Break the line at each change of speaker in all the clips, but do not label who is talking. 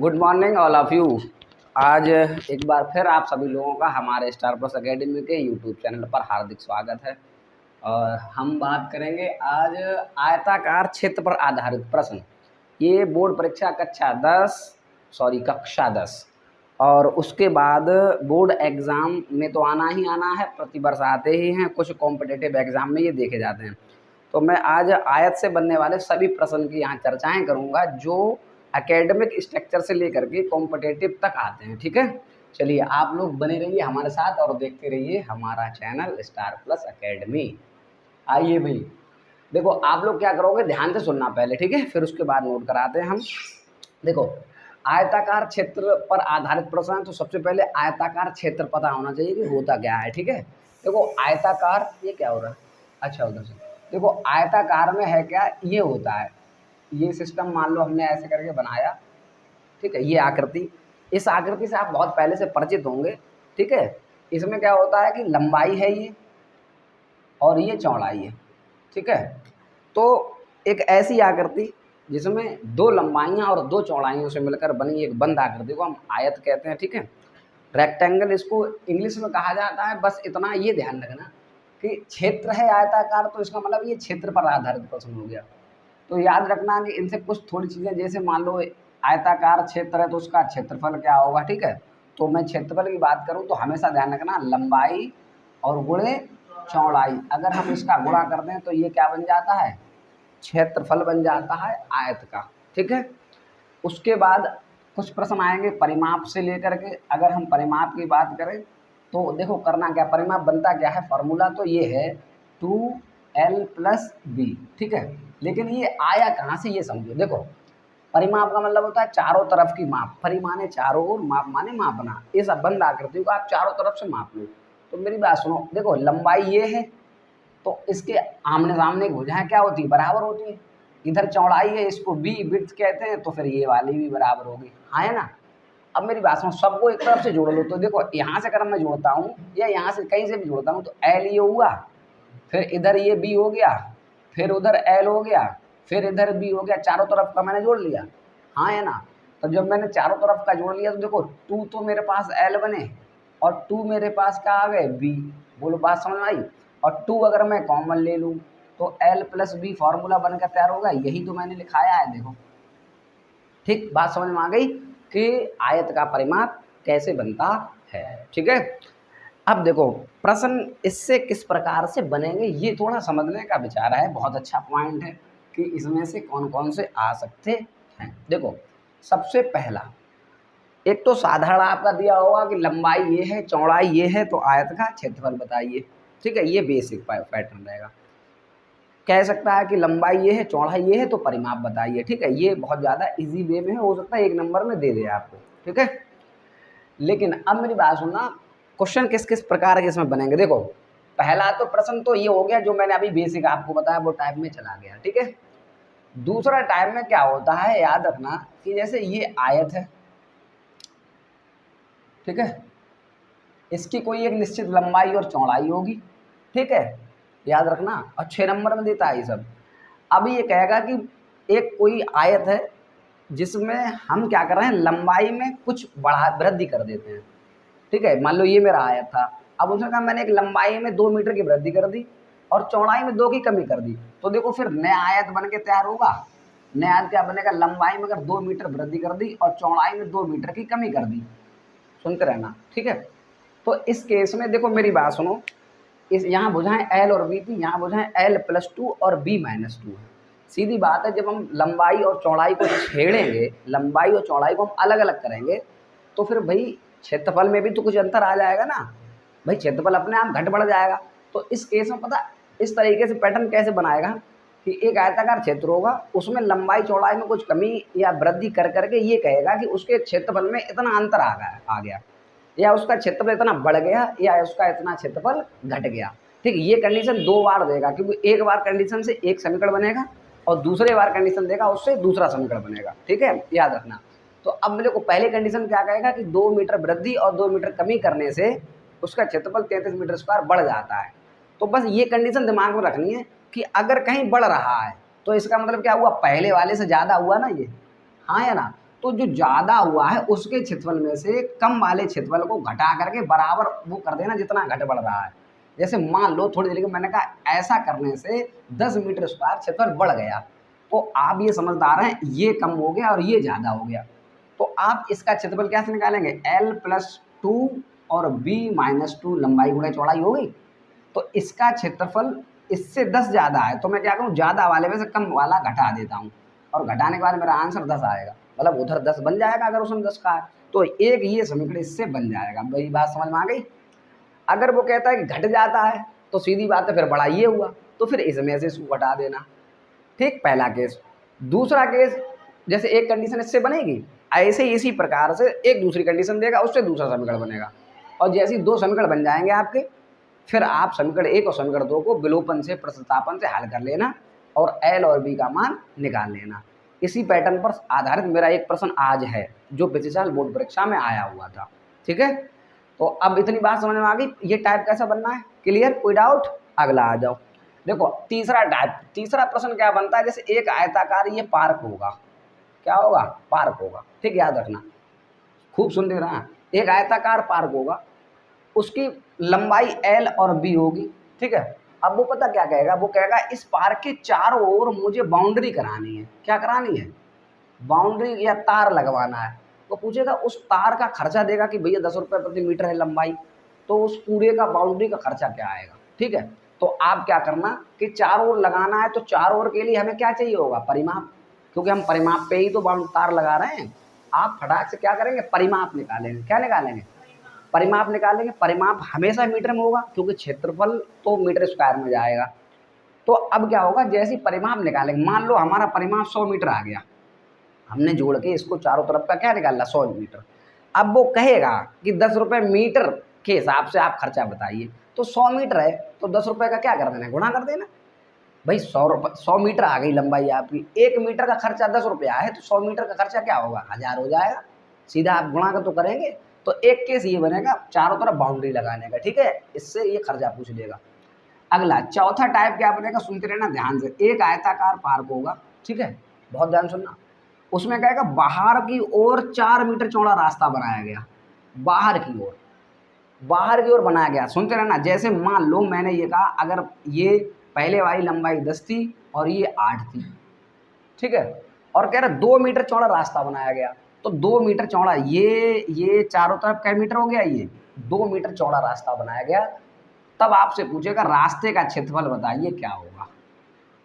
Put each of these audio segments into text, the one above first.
Good morning all of you. आज एक बार फिर आप सभी लोगों का हमारे स्टार प्लस अकेडमी के यूट्यूब चैनल पर हार्दिक स्वागत है। और हम बात करेंगे आज आयताकार क्षेत्र पर आधारित प्रश्न। ये बोर्ड परीक्षा कक्षा 10 और उसके बाद बोर्ड एग्ज़ाम में तो आना ही आना है, प्रतिवर्ष आते ही हैं, कुछ कॉम्पिटिटिव एग्ज़ाम में ये देखे जाते हैं। तो मैं आज आयत से बनने वाले सभी प्रश्न की यहाँ चर्चाएं करूँगा जो एकेडमिक स्ट्रक्चर से लेकर के कॉम्पिटिटिव तक आते हैं। ठीक है, चलिए आप लोग बने रहिए हमारे साथ और देखते रहिए हमारा चैनल स्टार प्लस अकेडमी। आइए भाई, देखो आप लोग क्या करोगे, ध्यान से सुनना पहले, ठीक है, फिर उसके बाद नोट कराते हैं हम। देखो, आयताकार क्षेत्र पर आधारित प्रश्न है तो सबसे पहले आयताकार क्षेत्र पता होना चाहिए कि होता क्या है। ठीक है, देखो आयताकार, ये क्या हो रहा है, अच्छा उधर से देखो, आयताकार में है क्या, ये होता है, ये सिस्टम मान लो हमने ऐसे करके बनाया, ठीक है, ये आकृति, इस आकृति से आप बहुत पहले से परिचित होंगे। ठीक है, इसमें क्या होता है कि लंबाई है ये और ये चौड़ाई है। ठीक है, तो एक ऐसी आकृति जिसमें दो लंबाइयाँ और दो चौड़ाइयों से मिलकर बनी एक बंद आकृति को हम आयत कहते हैं। ठीक है, रेक्टेंगल इसको इंग्लिश में कहा जाता है। बस इतना ये ध्यान रखना कि क्षेत्र है आयताकार, तो इसका मतलब ये क्षेत्र पर आधारित प्रश्न हो गया। तो याद रखना कि इनसे कुछ थोड़ी चीज़ें, जैसे मान लो आयताकार क्षेत्र है तो उसका क्षेत्रफल क्या होगा। ठीक है, तो मैं क्षेत्रफल की बात करूं तो हमेशा ध्यान रखना लंबाई और गुणे चौड़ाई, अगर हम इसका गुणा कर दें तो ये क्या बन जाता है, क्षेत्रफल बन जाता है आयत का। ठीक है, उसके बाद कुछ प्रश्न आएंगे परिमाप से लेकर के। अगर हम परिमाप की बात करें तो देखो करना क्या, परिमाप बनता क्या है, फार्मूला तो ये है 2l+b। ठीक है, लेकिन ये आया कहाँ से ये समझो। देखो परिमाप का मतलब होता है चारों तरफ की माप, परि माने चारों ओर, माप माने मापना। इस बंद आकृति को आप चारों तरफ से माप लो। तो मेरी बात सुनो, देखो लंबाई ये है तो इसके आमने सामने की भुजाएं क्या होती है, बराबर होती है। इधर चौड़ाई है, इसको बी विड्थ कहते हैं, तो फिर ये वाली भी बराबर होगी, हाँ है ना। अब मेरी बात सुनो, सबको एक तरफ से जोड़ लो। तो देखो यहाँ से अगर मैं जोड़ता हूँ या यहाँ से कहीं से भी जोड़ता हूँ तो एल ये हुआ, फिर इधर ये बी हो गया, फिर उधर एल हो गया, फिर इधर बी हो गया, चारों तरफ का मैंने जोड़ लिया, हाँ है ना। तो जब मैंने चारों तरफ का जोड़ लिया तो देखो 2 तो मेरे पास एल बने और 2 मेरे पास क्या आ गए, बी। बोलो बात समझ में आई। और 2 अगर मैं कॉमन ले लूँ तो l+b फार्मूला बनकर तैयार होगा, यही तो मैंने लिखाया है, देखो। ठीक, बात समझ में आ गई कि आयत का परिमाप कैसे बनता है। ठीक है, अब देखो प्रश्न इससे किस प्रकार से बनेंगे ये थोड़ा समझने का विचार है। बहुत अच्छा पॉइंट है कि इसमें से कौन कौन से आ सकते हैं। देखो सबसे पहला, एक तो साधारण आपका दिया होगा कि लंबाई ये है, चौड़ाई ये है, तो आयत का क्षेत्रफल बताइए। ठीक है, ये बेसिक पैटर्न रहेगा। कह सकता है कि लंबाई ये है, चौड़ाई ये है, तो परिमाप बताइए। ठीक है, ये बहुत ज़्यादा इजी वे में है, हो सकता है 1 नंबर में दे दे आपको। ठीक है, लेकिन अब मेरी बात सुनना, क्वेश्चन किस किस प्रकार के इसमें बनेंगे। देखो पहला तो प्रश्न तो ये हो गया जो मैंने अभी बेसिक आपको बताया, वो टाइप में चला गया। ठीक है, दूसरा टाइप में क्या होता है, याद रखना कि जैसे ये आयत है, ठीक है, इसकी कोई एक निश्चित लंबाई और चौड़ाई होगी। ठीक है, याद रखना, और 6 नंबर में देता है ये सब। अब ये कहेगा कि एक कोई आयत है जिसमें हम क्या कर रहे हैं, लंबाई में कुछ वृद्धि कर देते हैं। ठीक है, मान लो ये मेरा आयत था, अब उसने कहा मैंने एक लंबाई में 2 मीटर की वृद्धि कर दी और चौड़ाई में 2 की कमी कर दी, तो देखो फिर नया आयत बन के तैयार होगा। नया आयत क्या बनेगा, लंबाई में अगर 2 मीटर वृद्धि कर दी और चौड़ाई में 2 मीटर की कमी कर दी। सुनते रहना, ठीक है। तो इस केस में देखो मेरी बात सुनो, इस यहाँ बुझाएं एल और बी थी, यहाँ बुझाएं l+2 और b-2 है। सीधी बात है, जब हम लंबाई और चौड़ाई को छेड़ेंगे, लंबाई और चौड़ाई को हम अलग अलग करेंगे, तो फिर भाई क्षेत्रफल में भी तो कुछ अंतर आ जाएगा ना भाई, क्षेत्रफल अपने आप घट बढ़ जाएगा। तो इस केस में पता इस तरीके से पैटर्न कैसे बनाएगा कि एक आयताकार क्षेत्र होगा, उसमें लंबाई चौड़ाई में कुछ कमी या वृद्धि कर करके ये कहेगा कि उसके क्षेत्रफल में इतना अंतर आ गया, या उसका क्षेत्रफल इतना बढ़ गया, या उसका इतना क्षेत्रफल घट गया। ठीक, ये कंडीशन 2 बार देगा, क्योंकि एक बार कंडीशन से एक समीकरण बनेगा और दूसरे बार कंडीशन देगा उससे दूसरा समीकरण बनेगा। ठीक है, याद रखना। तो अब मेरे को पहले कंडीशन क्या कहेगा कि 2 मीटर वृद्धि और 2 मीटर कमी करने से उसका क्षेत्रफल 33 मीटर स्क्वायर बढ़ जाता है। तो बस ये कंडीशन दिमाग में रखनी है कि अगर कहीं बढ़ रहा है तो इसका मतलब क्या हुआ, पहले वाले से ज़्यादा हुआ ना ये, हाँ या ना। तो जो ज़्यादा हुआ है उसके क्षेत्रफल में से कम वाले क्षेत्रफल को घटा करके बराबर वो कर देना जितना घट बढ़ रहा है। जैसे मान लो थोड़ी देर के मैंने कहा ऐसा करने से 10 मीटर स्क्वायर क्षेत्रफल बढ़ गया, तो आप ये समझदार हैं, ये कम हो गया और ये ज़्यादा हो गया, तो आप इसका क्षेत्रफल कैसे निकालेंगे? L+2 और B-2 लंबाई गुणा चौड़ाई हो गई। तो इसका क्षेत्रफल इससे 10 ज़्यादा है, तो मैं क्या करूँ, ज़्यादा वाले में से कम वाला घटा देता हूँ और घटाने के बाद मेरा आंसर 10 आएगा, मतलब उधर 10 बन जाएगा अगर उसमें 10 का है, तो एक ये समीकरण इससे बन जाएगा। वही बात समझ में आ गई। अगर वो कहता है कि घट जाता है तो सीधी बात है फिर बड़ा ये हुआ, तो फिर इसमें से इसको घटा देना। ठीक, पहला केस। दूसरा केस, जैसे एक कंडीशन इससे बनेगी, ऐसे ही इसी प्रकार से एक दूसरी कंडीशन देगा, उससे दूसरा समीकरण बनेगा, और जैसे ही 2 समीकरण बन जाएंगे आपके, फिर आप समीकरण 1 और समीकरण 2 को विलोपन से, प्रतिस्थापन से हल कर लेना और L और B का मान निकाल लेना। इसी पैटर्न पर आधारित मेरा एक प्रश्न आज है जो पिछले साल बोर्ड परीक्षा में आया हुआ था। ठीक है, तो अब इतनी बात समझ में आ गई, ये टाइप कैसा बनना है, क्लियर? कोई डाउट? अगला आ जाओ। देखो तीसरा टाइप, तीसरा प्रश्न क्या बनता है, जैसे एक आयताकार ये पार्क होगा, क्या होगा? पार्क होगा। ठीक, याद रखना, खूब सुन ले रहा। एक आयताकार पार्क होगा, उसकी लंबाई L और B होगी। ठीक है, अब वो पता क्या कहेगा, वो कहेगा इस पार्क के चारों ओर मुझे बाउंड्री करानी है। क्या करानी है? बाउंड्री या तार लगवाना है। वो पूछेगा उस तार का खर्चा देगा कि भैया 10 रुपये प्रति मीटर है लंबाई, तो उस पूरे का बाउंड्री का खर्चा क्या आएगा। ठीक है, तो आप क्या करना कि चारों ओर लगाना है, तो चारों ओर के लिए हमें क्या चाहिए होगा? परिमाप, क्योंकि हम परिमाप पे ही तो तार लगा रहे हैं। आप फटाक से क्या करेंगे? परिमाप निकालेंगे। क्या निकालेंगे? परिमाप निकालेंगे। परिमाप हमेशा मीटर में होगा क्योंकि क्षेत्रफल तो मीटर स्क्वायर में जाएगा। तो अब क्या होगा, जैसे ही परिमाप निकालेंगे, मान लो हमारा परिमाप 100 मीटर आ गया, हमने जोड़ के इसको चारों तरफ का क्या निकाला? 100 मीटर। अब वो कहेगा कि 10 रुपये मीटर के हिसाब से आप खर्चा बताइए, तो 100 मीटर है तो 10 रुपये का क्या कर देना? गुणा कर देना। भाई 100 मीटर आ गई लंबाई आपकी, 1 मीटर का खर्चा 10 रुपया है, तो 100 मीटर का खर्चा क्या होगा? 1000 हो जाएगा। सीधा आप गुणा का तो करेंगे, तो एक केस ये बनेगा चारों तरफ बाउंड्री लगाने का। ठीक है, इससे ये खर्चा पूछ लेगा। अगला चौथा टाइप क्या बनेगा, सुनते रहना ध्यान से। एक आयताकार पार्क होगा, ठीक है, बहुत ध्यान सुनना। उसमें कहेगा बाहर की ओर 4 मीटर चौड़ा रास्ता बनाया गया, बाहर की ओर, बाहर की ओर बनाया गया। सुनते रहना, जैसे मान लो मैंने ये कहा अगर ये पहले वाली लंबाई 10 थी और ये 8 थी, ठीक है, और कह रहा 2 मीटर चौड़ा रास्ता बनाया गया, तो 2 मीटर चौड़ा, ये चारों तरफ कै मीटर हो गया? ये 2 मीटर चौड़ा रास्ता बनाया गया। तब आपसे पूछेगा रास्ते का क्षेत्रफल बताइए क्या होगा?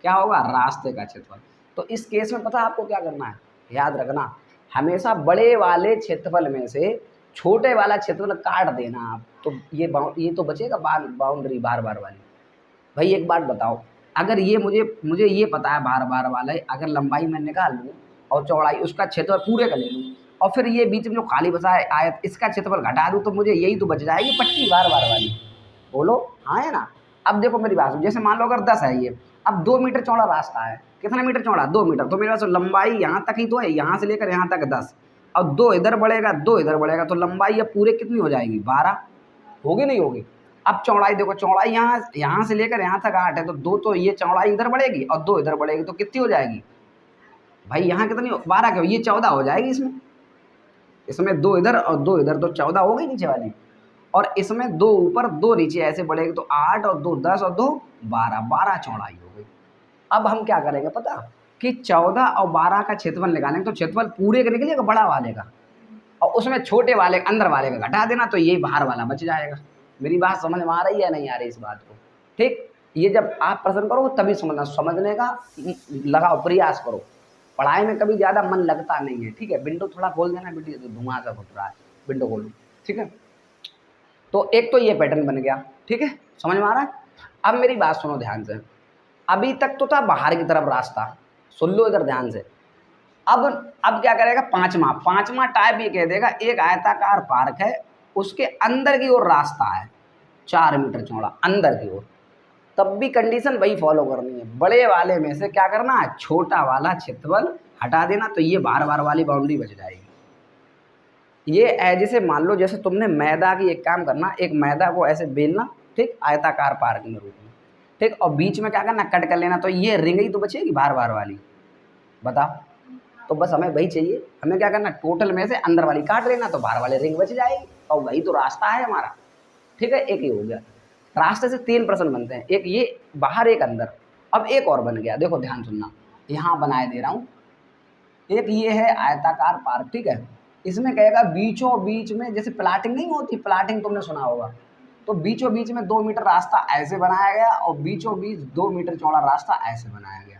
क्या होगा? रास्ते का क्षेत्रफल। तो इस केस में पता है आपको क्या करना है? याद रखना, हमेशा बड़े वाले क्षेत्रफल में से छोटे वाला क्षेत्रफल काट देना आप, तो ये तो बचेगा बाउंड्री बार बार वाली। भाई एक बात बताओ, अगर ये मुझे ये पता है बार बार वाला है, अगर लंबाई मैं निकाल लूँ और चौड़ाई उसका क्षेत्रफल पूरे का ले लूँ, और फिर ये बीच में जो खाली बचा है आयत, इसका क्षेत्रफल घटा दूँ, तो मुझे यही तो बच जाएगी पट्टी बार बार वाली। बोलो हाँ है ना? अब देखो मेरी बात, जैसे मान लो अगर 10 है ये, अब 2 मीटर चौड़ा रास्ता है, कितना मीटर चौड़ा? 2 मीटर, तो मेरे पास लंबाई यहाँ तक ही तो है, यहाँ से लेकर यहाँ तक 10, और 2 इधर बढ़ेगा 2 इधर बढ़ेगा, तो लंबाई अब पूरे कितनी हो जाएगी? 12 होगी, नहीं होगी? अब चौड़ाई देखो, चौड़ाई यहाँ से लेकर यहाँ तक 8 है, तो 2 तो ये चौड़ाई इधर बढ़ेगी और 2 इधर बढ़ेगी, तो कितनी हो जाएगी भाई? यहाँ कितनी? 12 क्यों? ये 14 हो जाएगी इसमें 2 इधर और 2 इधर, तो 14 हो गई नीचे वाली, और इसमें 2 ऊपर 2 नीचे ऐसे बढ़ेगी, तो 8 और 2 10 और 2 12, 12 चौड़ाई हो गई। अब हम क्या करेंगे पता, कि 14 और 12 का क्षेत्रफल निकालेंगे, तो क्षेत्रफल पूरे का निकलेगा बड़ा वाले का, और उसमें छोटे वाले अंदर वाले का घटा देना, तो यही बाहर वाला बच जाएगा। मेरी बात समझ में आ रही है नहीं आ रही इस बात को? ठीक, ये जब आप प्रश्न करो तभी समझना, समझने का लगाओ, प्रयास करो। पढ़ाई में कभी ज़्यादा मन लगता नहीं है। ठीक है, विंडो थोड़ा खोल देना, विंडो तो धुआं सा घुट रहा है, विंडो खोलो। ठीक है, तो एक तो ये पैटर्न बन गया। ठीक है, समझ में आ रहा है? अब मेरी बात सुनो ध्यान से, अभी तक तो था बाहर की तरफ रास्ता, सुन लो इधर ध्यान से। अब क्या करेगा? पांचवा टाइप ये कह देगा एक आयताकार पार्क है, उसके अंदर की ओर रास्ता है 4 मीटर चौड़ा अंदर की ओर, तब भी कंडीशन वही फॉलो करनी है, बड़े वाले में से क्या करना है? छोटा वाला क्षेत्रफल हटा देना, तो ये बार बार वाली बाउंड्री बच जाएगी। ये जैसे मान लो, जैसे तुमने मैदा की एक काम करना, एक मैदा को ऐसे बेलना, ठीक, आयताकार पार्क में रूप में, ठीक, और बीच में क्या करना? कट कर लेना, तो ये रिंग ही तो बचेगी बार बार वाली। बताओ तो बस हमें वही चाहिए, हमें क्या करना, टोटल में से अंदर वाली काट लेना तो बाहर वाले रिंग बच जाएगी, और वही तो रास्ता है हमारा। ठीक है, एक ये हो गया। रास्ते से 3 प्रश्न बनते हैं, एक ये बाहर एक अंदर। अब एक और बन गया, देखो ध्यान सुनना, यहाँ बनाए दे रहा हूँ। एक ये है आयताकार पार्क, ठीक है, इसमें कहेगा बीचों बीच में, जैसे प्लाटिंग नहीं होती, प्लाटिंग तुमने सुना होगा, तो बीचों बीच में 2 मीटर रास्ता ऐसे बनाया गया और बीचों बीच 2 मीटर चौड़ा रास्ता ऐसे बनाया गया।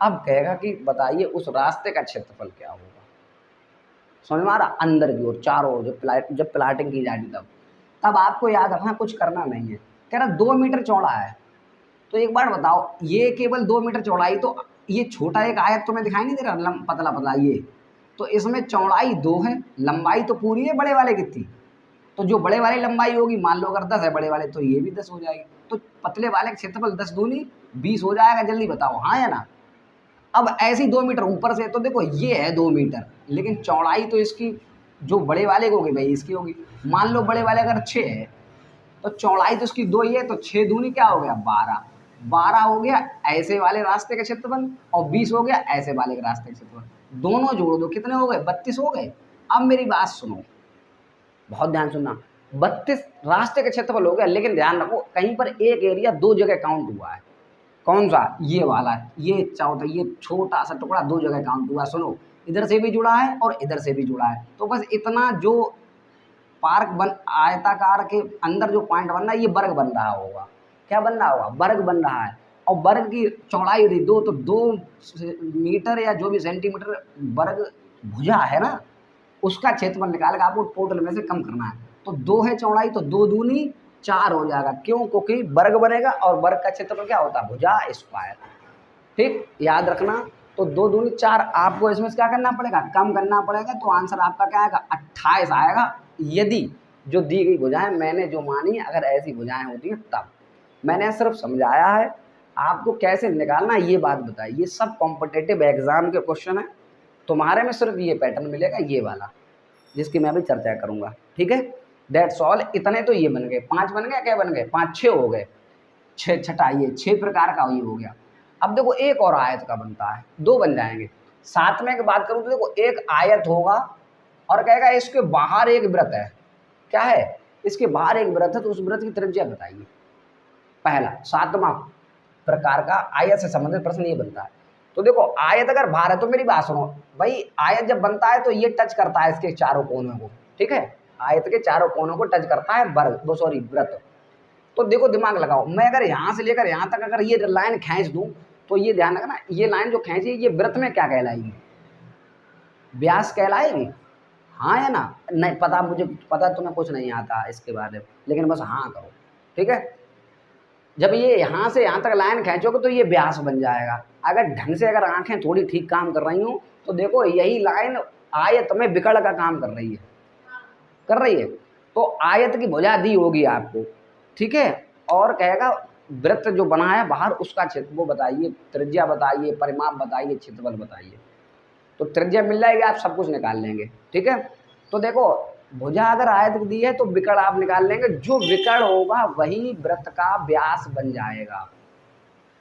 अब कहेगा कि बताइए उस रास्ते का क्षेत्रफल क्या होगा। समझ में आ रहा, अंदर की ओर चारों ओर जब प्लाटिंग की जाएगी तब आपको याद रखना, कुछ करना नहीं है। कह रहा 2 मीटर चौड़ा है, तो एक बार बताओ, ये केवल 2 मीटर चौड़ाई, तो ये छोटा एक आयत तुम्हें दिखाई नहीं दे रहा, पतला पतला ये, तो इसमें चौड़ाई 2 है, लंबाई तो पूरी है बड़े वाले कितनी, तो जो बड़े वाली लंबाई होगी, मान लो अगर 10 है बड़े वाले, तो ये भी 10 हो जाएगी, तो पतले वाले का क्षेत्रफल 10 दूनी 20 हो जाएगा। जल्दी बताओ, हाँ या ना। अब ऐसी 2 मीटर ऊपर से, तो देखो ये है 2 मीटर, लेकिन चौड़ाई तो इसकी जो बड़े वाले की होगी भाई इसकी होगी। मान लो बड़े वाले अगर 6 है, तो चौड़ाई तो इसकी 2 ही है, तो 6 दूनी क्या हो गया 12, 12 हो गया ऐसे वाले रास्ते का क्षेत्रफल, और 20 हो गया ऐसे वाले के रास्ते का क्षेत्रफल। दोनों जोड़ दो, कितने हो गए, 32 हो गए। अब मेरी बात सुनो, बहुत ध्यान सुनना, 32 रास्ते का क्षेत्रफल हो गया, लेकिन ध्यान रखो कहीं पर एक एरिया 2 जगह काउंट हुआ है। कौन सा, ये वाला, ये चौथा, ये छोटा सा टुकड़ा 2 जगह काउंट हुआ। सुनो, इधर से भी जुड़ा है और इधर से भी जुड़ा है, तो बस इतना जो पार्क बन आयताकार के अंदर जो पॉइंट बन रहा है, ये वर्ग बन रहा होगा। क्या बन रहा होगा, वर्ग बन रहा है। और वर्ग की चौड़ाई यदि 2, तो 2 मीटर या जो भी सेंटीमीटर वर्ग भुजा है ना, उसका क्षेत्रफल निकाल के आपको टोटल में से कम करना है। तो 2 है चौड़ाई, तो 2 दूनी 4 हो जाएगा। क्यों, क्योंकि वर्ग बनेगा और वर्ग का क्षेत्रफल क्या होता है, भुजा स्क्वायर। ठीक, याद रखना। तो 2 दूनी 4, आपको इसमें से क्या करना पड़ेगा, कम करना पड़ेगा, तो आंसर आपका क्या आएगा, 28 आएगा। यदि जो दी गई भुजाएं मैंने जो मानी, अगर ऐसी भुजाएं होती हैं तब। मैंने सिर्फ समझाया है, आपको कैसे निकालना ये बात बताई। ये सब कॉम्पिटिटिव एग्जाम के क्वेश्चन है, तुम्हारे में सिर्फ ये पैटर्न मिलेगा, ये वाला, जिसकी मैं अभी चर्चा करूंगा। ठीक है, दैट्स ऑल। इतने तो ये बन गए, 5 बन गए, क्या बन गए, 5 6 हो गए, 6 छठा ये 6 प्रकार का ये हो गया। अब देखो एक और आयत का बनता है, 2 बन जाएंगे। 7वें की बात करूं तो देखो एक आयत होगा और कहेगा इसके बाहर एक वृत्त है। क्या है, इसके बाहर एक वृत्त है, तो उस वृत्त की त्रिज्या बताइए। पहला 7वां प्रकार का आयत से संबंधित प्रश्न ये बनता है। तो देखो आयत अगर बाहर है, तो मेरी बात सुनो भाई, आयत जब बनता है तो ये टच करता है इसके चारों कोनों को। ठीक है, आयत के चारों कोनों को टच करता है वृत्त। तो देखो दिमाग लगाओ, मैं अगर यहाँ से लेकर यहाँ तक अगर ये लाइन खींच दूं, तो ये ध्यान रखना, ये लाइन जो खींची ये वृत्त में क्या कहलाएगी, व्यास कहलाएगी। हाँ या ना, नहीं पता, मुझे पता तुम्हें कुछ नहीं आता इसके बारे में, लेकिन बस हाँ करो। ठीक है, जब ये यहाँ से यहाँ तक लाइन खींचोगे तो ये व्यास बन जाएगा। अगर ढंग से अगर आंखें थोड़ी ठीक काम कर रही हूँ, तो देखो यही लाइन आयत में विकर्ण का काम कर रही है। तो आयत की भुजा दी होगी आपको, ठीक है, और कहेगा वृत्त जो बना है बाहर उसका क्षेत्र वो बताइए, त्रिज्या बताइए, परिमाप बताइए, क्षेत्रफल बताइए। तो त्रिज्या मिल जाएगी, आप सब कुछ निकाल लेंगे। ठीक है, तो देखो भुजा अगर आयत दी है तो विकर्ण आप निकाल लेंगे, जो विकर्ण होगा वही वृत्त का व्यास बन जाएगा।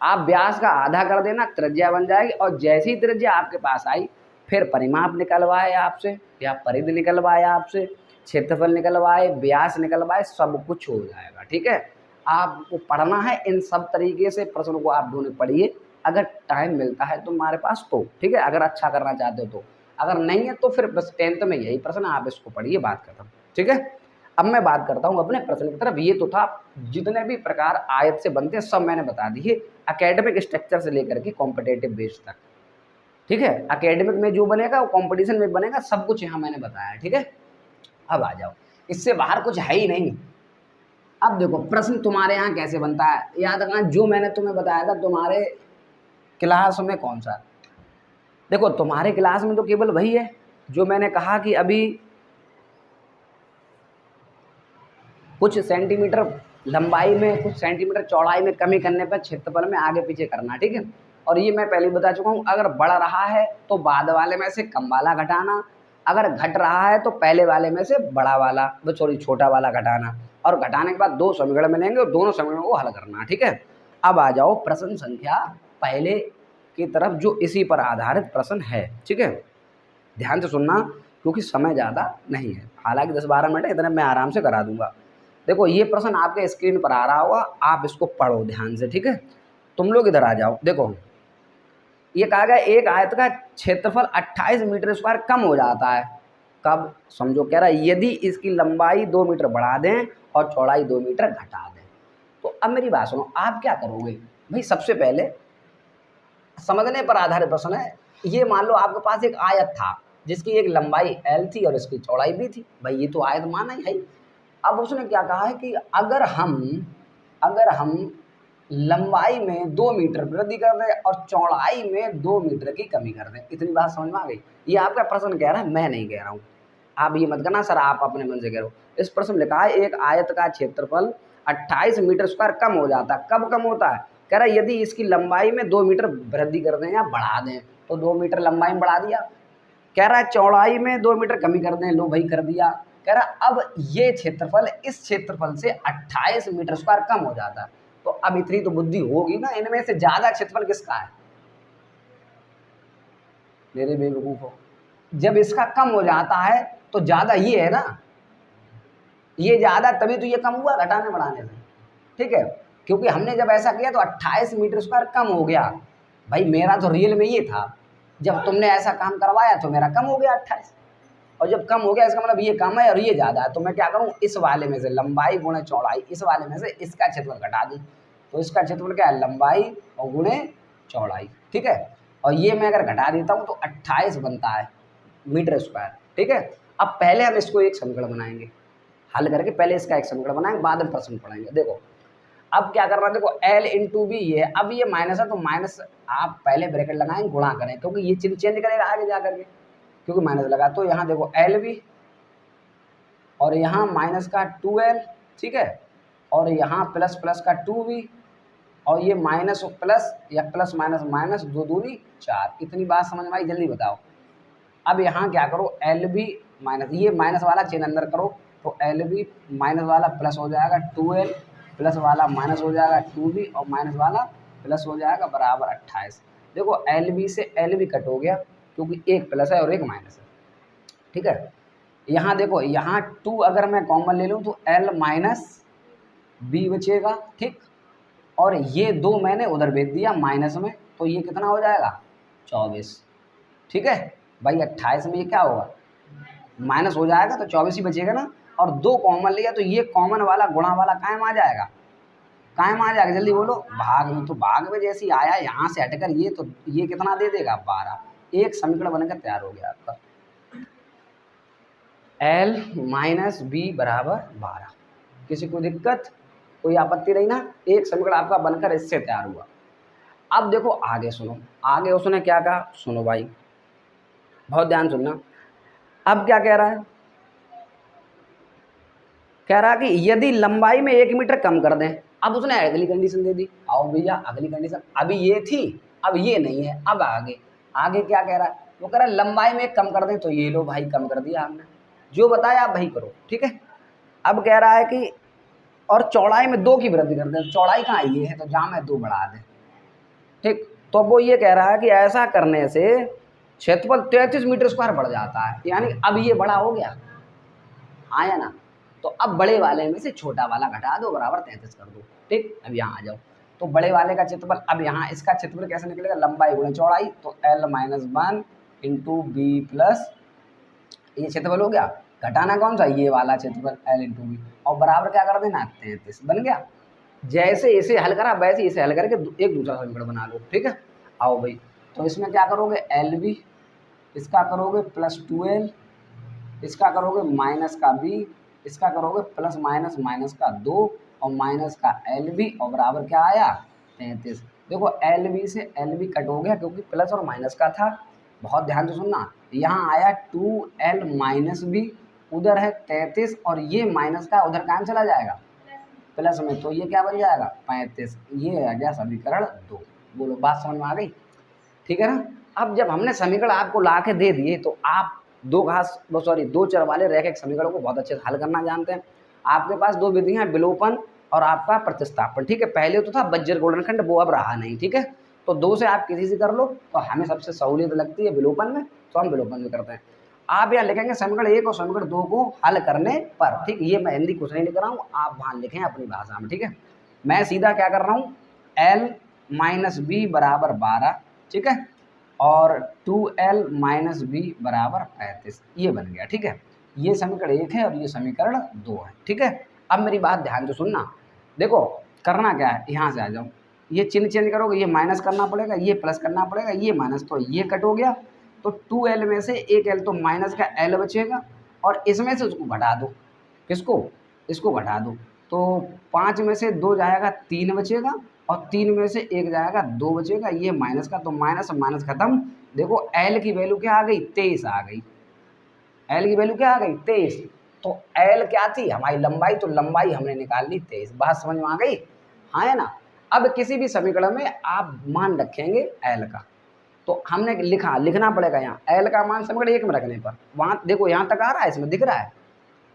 आप व्यास का आधा कर देना, त्रिज्या बन जाएगी, और जैसी त्रिज्या आपके पास आई फिर परिमाप निकलवाए आपसे, या परिधि निकलवाए आपसे, क्षेत्रफल निकलवाए, व्यास निकलवाए, सब कुछ हो जाएगा। ठीक है, आपको पढ़ना है इन सब तरीके से प्रश्नों को आप दोनों पढ़िए, अगर टाइम मिलता है तुम्हारे पास तो। ठीक है, अगर अच्छा करना चाहते हो तो, अगर नहीं है तो फिर बस 10th में यही प्रश्न, आप इसको पढ़िए, बात खत्म। ठीक है, अब मैं बात करता हूँ अपने प्रश्न की तरफ। ये तो था जितने भी प्रकार आयत से बनते हैं सब मैंने बता दिए, एकेडमिक स्ट्रक्चर से लेकर के कॉम्पिटेटिव बेस तक। ठीक है, एकेडमिक में जो बनेगा वो कॉम्पिटिशन में बनेगा, सब कुछ यहाँ मैंने बताया है। ठीक है, अब आ जाओ, इससे बाहर कुछ है ही नहीं। अब देखो प्रश्न तुम्हारे यहाँ कैसे बनता है, याद रखना जो मैंने तुम्हें बताया था तुम्हारे क्लास में कौन सा। देखो तुम्हारे क्लास में तो केवल वही है जो मैंने कहा कि अभी कुछ सेंटीमीटर लंबाई में, कुछ सेंटीमीटर चौड़ाई में कमी करने पर क्षेत्रफल में आगे पीछे करना। ठीक है, और ये मैं पहले बता चुका हूँ, अगर बढ़ रहा है तो बाद वाले में से कम वाला घटाना, अगर घट रहा है तो पहले वाले में से बड़ा वाला, छोटा वाला घटाना, और घटाने के बाद 2 समीकरण मिलेंगे और दोनों समीकरणों को हल करना। ठीक है, अब आ जाओ प्रश्न संख्या पहले की तरफ जो इसी पर आधारित प्रश्न है। ठीक है, ध्यान से सुनना क्योंकि समय ज़्यादा नहीं है, हालांकि 10-12 मिनट है, इतने मैं आराम से करा दूंगा। देखो ये प्रश्न आपके स्क्रीन पर आ रहा होगा, आप इसको पढ़ो ध्यान से। ठीक है, तुम लोग इधर आ जाओ। देखो ये कहा गया एक आयत का क्षेत्रफल 28 मीटर स्क्वायर कम हो जाता है कब, समझो कह रहा है यदि इसकी लंबाई 2 मीटर बढ़ा दें और चौड़ाई 2 मीटर घटा दें। तो अब मेरी बात सुनो, आप क्या करोगे भाई, सबसे पहले समझने पर आधारित प्रश्न है। ये मान लो आपके पास एक आयत था जिसकी एक लंबाई L थी और इसकी चौड़ाई भी थी, भाई ये तो आयत माना ही है। अब उसने क्या कहा है कि अगर हम लंबाई में 2 मीटर वृद्धि कर दें और चौड़ाई में 2 मीटर की कमी कर दें। इतनी बात समझ में आ गई? ये आपका प्रश्न कह रहा है, मैं नहीं कह रहा हूँ। आप ये मत करना सर आप अपने मन से कह रहे हो। इस प्रश्न में लिखा है एक आयत का क्षेत्रफल 28 मीटर स्क्वायर कम हो जाता है। कब कम होता है? कह रहा है यदि इसकी लंबाई में 2 मीटर वृद्धि कर दें या बढ़ा दें। तो 2 मीटर लंबाई में बढ़ा दिया। कह रहा है चौड़ाई में 2 मीटर कमी कर दें, लो भाई कर दिया। कह रहा अब ये क्षेत्रफल इस क्षेत्रफल से 28 मीटर स्क्वायर कम हो जाता है। तो अब इतनी तो बुद्धि होगी ना, इनमें से ज्यादा क्षेत्रफल किसका है? मेरे बेवकूफों, जब इसका कम हो जाता है तो ज्यादा ये है ना, ये ज्यादा तभी तो ये कम हुआ घटाने बढ़ाने से। ठीक है, क्योंकि हमने जब ऐसा किया तो 28 मीटर स्क्वायर कम हो गया। भाई मेरा तो रियल में ये था, जब तुमने ऐसा काम करवाया तो मेरा कम हो गया 28, और जब कम हो गया इसका मतलब ये कम है और ये ज़्यादा है। तो मैं क्या करूँ, इस वाले में से लंबाई गुणे चौड़ाई, इस वाले में से इसका क्षेत्रफल घटा दूँ। तो इसका क्षेत्रफल क्या है? लंबाई और गुणे चौड़ाई। ठीक है, और ये मैं अगर घटा देता हूँ तो 28 बनता है मीटर स्क्वायर। ठीक है, अब पहले हम इसको एक समीकरण बनाएंगे, हल करके पहले इसका एक समीकरण बनाएंगे, बाद में प्रश्न पढ़ेंगे। देखो अब क्या करना है, देखो L इंटू बी ये, अब ये माइनस है तो माइनस आप पहले ब्रैकेट लगाएं, गुणा करें, क्योंकि ये चिन्ह चेंज करेगा आगे जा करके, क्योंकि माइनस लगा। तो यहाँ देखो L भी और यहाँ माइनस का 2L। ठीक है, और यहाँ प्लस प्लस का 2 भी, और ये माइनस प्लस या प्लस माइनस माइनस, 2 दूनी 4। इतनी बात समझ में आई? जल्दी बताओ। अब यहाँ क्या करो, एल बी माइनस, ये माइनस वाला चिन्ह अंदर करो तो एल बी माइनस वाला प्लस हो जाएगा 2L, प्लस वाला माइनस हो जाएगा 2B और माइनस वाला प्लस हो जाएगा बराबर 28। देखो एल बी से एल बी कट हो गया क्योंकि एक प्लस है और एक माइनस है। ठीक है, यहाँ देखो यहाँ 2 अगर मैं कॉमन ले लूँ तो L माइनस बी बचेगा। ठीक, और ये 2 मैंने उधर भेज दिया माइनस में, तो ये कितना हो जाएगा? 24। ठीक है भाई, 28 में ये क्या होगा? माइनस हो जाएगा तो 24 ही बचेगा ना, और 2 कॉमन लिया तो ये कॉमन वाला गुणा वाला कायम आ जाएगा। कायम आ जाएगा, जल्दी बोलो। भाग में, तो भाग में जैसे ही आया यहाँ से हटकर ये, तो ये कितना दे देगा? 12। एक समीकरण बनकर तैयार हो गया आपका, L माइनस बी बराबर 12। किसी को दिक्कत, कोई आपत्ति नहीं ना? एक समीकरण आपका बनकर इससे तैयार हुआ। अब देखो आगे सुनो, आगे उसने क्या कहा सुनो भाई, बहुत ध्यान सुनना। अब क्या कह रहा है? कह रहा है कि यदि लंबाई में 1 मीटर कम कर दें। अब उसने अगली कंडीशन दे दी, आओ भैया अगली कंडीशन। अभी ये थी, अब ये नहीं है, अब आगे। आगे क्या कह रहा है? वो कह रहा है लंबाई में कम कर दें, तो ये लो भाई कम कर दिया हमने, जो बताया आप वही करो। ठीक है, अब कह रहा है कि और चौड़ाई में 2 की वृद्धि कर दें। चौड़ाई कहाँ ये है, तो जहाँ मैं 2 बढ़ा दें। ठीक, तो वो ये कह रहा है कि ऐसा करने से क्षेत्रफल 33 मीटर स्क्वायर बढ़ जाता है, यानी अब ये बड़ा हो गया, आया ना? तो अब बड़े वाले में से छोटा वाला घटा दो, बराबर 33 कर दो। ठीक, अब यहाँ आ जाओ, तो बड़े वाले का क्षेत्रफल, अब यहाँ इसका क्षेत्रफल कैसे निकलेगा? लंबाई गुणे चौड़ाई, तो L minus 1 into B plus, ये क्षेत्रफल हो गया। घटाना कौन सा? ये वाला क्षेत्रफल L इंटू बी, और बराबर क्या कर देना? 33 बन गया। जैसे इसे हल करा वैसे इसे हल करके एक दूसरा समीकरण बना लो। ठीक है, आओ भाई, तो इसमें क्या करोगे? एल बी, इसका करोगे प्लस 2L, इसका करोगे माइनस का बी, इसका करोगे प्लस माइनस माइनस का 2 और माइनस का एल बी, और बराबर क्या आया? 33। देखो एल बी से एल बी कट हो गया क्योंकि प्लस और माइनस का था। बहुत ध्यान से सुनना, यहाँ आया 2L माइनस बी, उधर है 33, और ये माइनस का उधर काम चला जाएगा प्लस में, तो ये क्या बन जाएगा? 35। ये आ गया समीकरण 2। बोलो बात समझ में आ गई? ठीक है ना? अब जब हमने समीकरण आपको ला के दे दिए तो आप दो चर वाले रैखिक समीकरणों को बहुत अच्छे से हल करना जानते हैं। आपके पास 2 विधियां, विलोपन और आपका प्रतिस्थापन। ठीक है, पहले तो था बज्र गुणनखंड, वो अब रहा नहीं। ठीक है, तो 2 से आप किसी से कर लो, तो हमें सबसे सहूलियत लगती है विलोपन में, तो हम विलोपन में करते हैं। आप यहाँ लिखेंगे समीकरण 1 और समीकरण 2 को हल करने पर, ठीक। ये मैं हिंदी कुछ नहीं लिख रहा हूँ, आप वहाँ लिखें अपनी भाषा में, ठीक है। मैं सीधा क्या कर रहा हूँ, l माइनस बी बराबर 12, ठीक है, और 2l माइनस बी बराबर 35, ये बन गया, ठीक है। ये समीकरण 1 है और ये समीकरण 2 है, ठीक है। अब मेरी बात ध्यान से सुनना, देखो करना क्या है, यहाँ से आ जाओ, ये चिन्ह चेंज करोगे, ये माइनस करना पड़ेगा, ये प्लस करना पड़ेगा, ये माइनस, तो ये कट हो गया, तो 2l में से एक l, तो माइनस का l बचेगा, और इसमें से उसको घटा दो, किसको, इसको घटा दो, तो 5 में से 2 जाएगा 3 बचेगा, और 3 में से 1 जाएगा 2 बचेगा, ये माइनस का, तो माइनस माइनस खत्म। देखो l की वैल्यू क्या आ गई, 23 आ गई, l की वैल्यू क्या आ गई, 23। तो l क्या थी, हमारी लंबाई, तो लंबाई हमने निकाल ली 23। बात समझ में आ गई, हाँ है ना। अब किसी भी समीकरण में आप मान रखेंगे l का, तो हमने लिखना पड़ेगा यहाँ l का मान समीकरण 1 में रखने पर, वहाँ देखो यहाँ तक आ रहा है, इसमें दिख रहा है,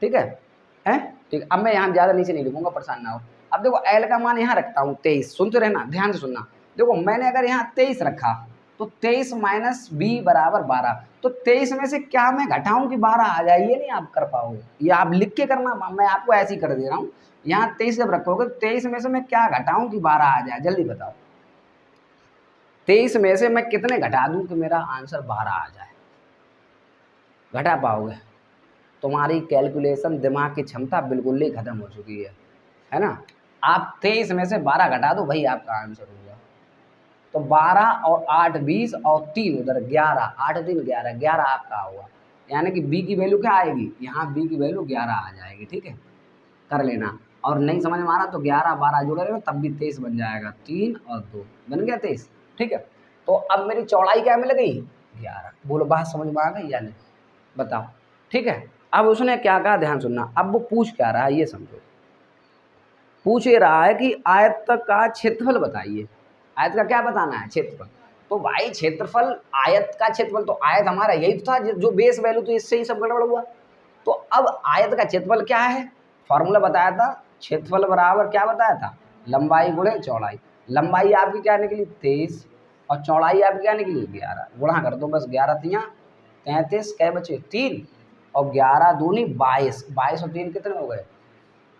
ठीक है, हैं, ठीक। अब मैं यहाँ ज़्यादा नीचे नहीं लिखूंगा, परेशान ना हो। अब देखो l का मान यहाँ रखता हूँ 23, सुनते रहना, ध्यान से सुनना। देखो मैंने अगर यहाँ 23 रखा, तो 23 माइनस बी बराबर 12, तो 23 में से क्या मैं घटाऊं कि 12 आ जाए, ये नहीं आप कर पाओगे, ये आप लिख के करना, मैं आपको ऐसे ही कर दे रहा हूँ। यहाँ 23 जब रखोगे, 23 में से मैं क्या घटाऊं कि 12 आ जाए, जल्दी बताओ। 23 में से मैं कितने घटा दूं कि मेरा आंसर 12 आ जाए, घटा पाओगे? तुम्हारी कैलकुलेशन, दिमाग की क्षमता बिल्कुल ही खत्म हो चुकी है ना। आप 23 में से 12 घटा दो, भाई आपका आंसर हो गया। तो 12 और 8 20 और 3 उधर 11, 8 3 11, 11 आपका हुआ, यानी कि बी की वैल्यू क्या आएगी, यहाँ बी की वैल्यू 11 आ जाएगी, ठीक है, कर लेना। और नहीं समझ में आ रहा तो 11 12 जोड़े रहो, तब भी 23 बन जाएगा, 3 और 2 बन गया 23, ठीक है। तो अब मेरी चौड़ाई क्या मिल गई, 11। बोलो बात समझ में आ गई या नहीं, बताओ, ठीक है। अब उसने क्या कहा, ध्यान सुनना, अब वो पूछ क्या रहा है ये समझो। पूछ ये रहा है कि आयत का क्षेत्रफल बताइए। आयत का क्या बताना है, क्षेत्रफल। तो भाई क्षेत्रफल, आयत का क्षेत्रफल, तो आयत हमारा यही तो था जो बेस वैल्यू, तो इससे ही सब गड़बड़ हुआ। तो अब आयत का क्षेत्रफल क्या है, फॉर्मूला बताया था, क्षेत्रफल बराबर क्या बताया था, लंबाई गुणे चौड़ाई। लंबाई आपकी क्या निकली 23, और चौड़ाई आपकी क्या निकली 11। गुणा कर दो बस, 11 तियाँ 33, कै बचे 3, और 11 दूनी 22, 22 और 3 कितने हो गए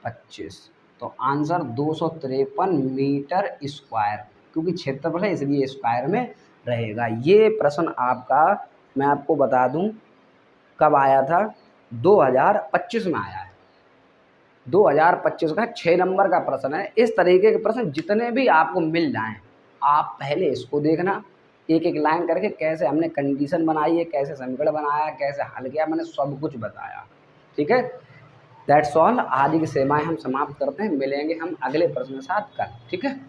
25। तो आंसर 253 मीटर स्क्वायर, क्योंकि क्षेत्रफल है इसलिए स्क्वायर में रहेगा। ये प्रश्न आपका, मैं आपको बता दूं कब आया था, 2025 में आया है। 2025 का 6 नंबर का प्रश्न है। इस तरीके के प्रश्न जितने भी आपको मिल जाएं, आप पहले इसको देखना, एक एक लाइन करके कैसे हमने कंडीशन बनाई है, कैसे समीकरण बनाया, कैसे हल किया, मैंने सब कुछ बताया, ठीक है। That's all. आज की सेवाएं हम समाप्त करते हैं, मिलेंगे हम अगले प्रश्न के साथ कल, ठीक है।